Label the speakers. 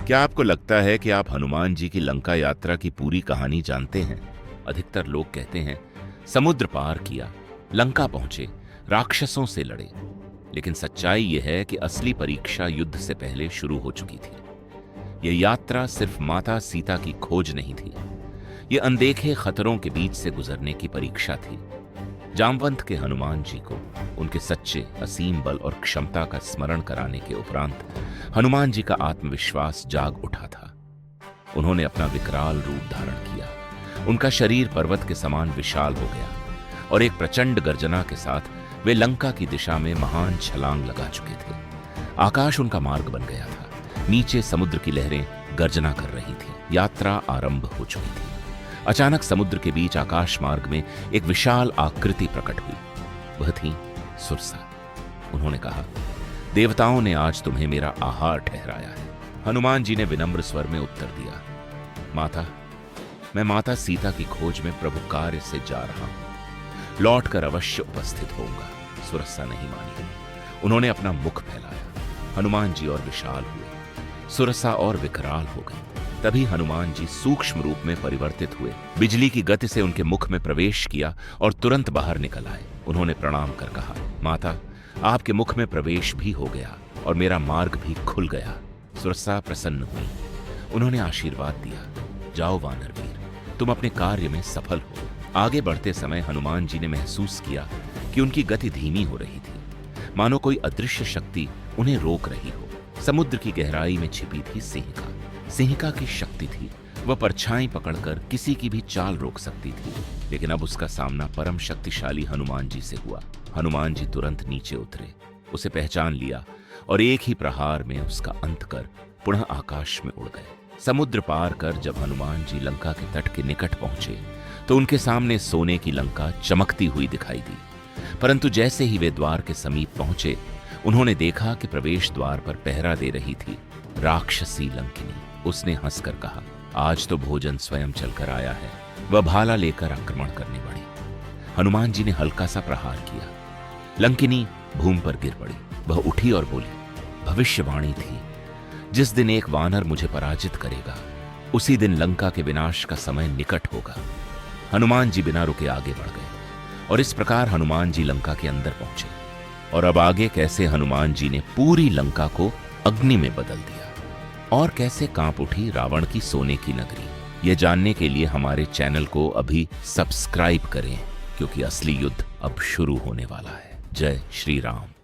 Speaker 1: क्या आपको लगता है कि आप हनुमान जी की लंका यात्रा की पूरी कहानी जानते हैं? अधिकतर लोग कहते हैं समुद्र पार किया, लंका पहुंचे, राक्षसों से लड़े। लेकिन सच्चाई यह है कि असली परीक्षा युद्ध से पहले शुरू हो चुकी थी। यह यात्रा सिर्फ माता सीता की खोज नहीं थी, यह अनदेखे खतरों के बीच से गुजरने की परीक्षा थी। जामवंत के हनुमान जी को उनके सच्चे असीम बल और क्षमता का स्मरण कराने के उपरांत हनुमान जी का आत्मविश्वास जाग उठा था। उन्होंने अपना विकराल रूप धारण किया। उनका शरीर पर्वत के समान विशाल हो गया और एक प्रचंड गर्जना के साथ वे लंका की दिशा में महान छलांग लगा चुके थे। आकाश उनका मार्ग बन गया था। नीचे समुद्र की लहरें गर्जना कर रही थी। यात्रा आरंभ हो चुकी थी। अचानक समुद्र के बीच आकाश मार्ग में एक विशाल आकृति प्रकट हुई। वह थी सुरसा। उन्होंने कहा, देवताओं ने आज तुम्हें मेरा आहार ठहराया है। हनुमान जी ने विनम्र स्वर में उत्तर दिया, माता, मैं माता सीता की खोज में प्रभु कार्य से जा रहा हूं, लौटकर अवश्य उपस्थित होऊंगा। सुरसा नहीं मानी। उन्होंने अपना मुख फैलाया। हनुमान जी और विशाल हुए, सुरसा और विकराल हो गई। तभी हनुमान जी सूक्ष्म रूप में परिवर्तित हुए, बिजली की गति से उनके मुख में प्रवेश किया और तुरंत बाहर निकल आए। उन्होंने प्रणाम कर कहा, माता, आपके मुख में प्रवेश भी हो गया और मेरा मार्ग भी खुल गया। सुरसा प्रसन्न हुई। उन्होंने आशीर्वाद दिया, जाओ वानर वीर, तुम अपने कार्य में सफल हो। आगे बढ़ते समय हनुमान जी ने महसूस किया कि उनकी गति धीमी हो रही थी, मानो कोई अदृश्य शक्ति उन्हें रोक रही हो। समुद्र की गहराई में छिपी थी सिंहिका। सिंहिका की शक्ति थी, वह परछाई पकड़कर किसी की भी चाल रोक सकती थी। लेकिन अब उसका सामना परम शक्तिशाली हनुमान जी से हुआ। हनुमान जी तुरंत नीचे उतरे, उसे पहचान लिया और एक ही प्रहार में उसका अंत कर पुनः आकाश में उड़ गए। समुद्र पार कर जब हनुमान जी लंका के तट के निकट पहुंचे तो उनके सामने सोने की लंका चमकती हुई दिखाई दी। परंतु जैसे ही वे द्वार के समीप पहुंचे, उन्होंने देखा कि प्रवेश द्वार पर पहरा दे रही थी राक्षसी लंकिनी। उसने हंसकर कहा, आज तो भोजन स्वयं चलकर आया है। वह भाला लेकर आक्रमण करने बढ़ी। हनुमान जी ने हल्का सा प्रहार किया। लंकिनी भूमि पर गिर पड़ी। वह उठी और बोली, भविष्यवाणी थी, जिस दिन एक वानर मुझे पराजित करेगा, उसी दिन लंका के विनाश का समय निकट होगा। हनुमान जी बिना रुके आगे बढ़ गए और इस प्रकार हनुमान जी लंका के अंदर पहुंचे। और अब आगे कैसे हनुमान जी ने पूरी लंका को अग्नि में बदल दिया और कैसे कांप उठी रावण की सोने की नगरी। यह जानने के लिए हमारे चैनल को अभी सब्सक्राइब करें, क्योंकि असली युद्ध अब शुरू होने वाला है। जय श्री राम।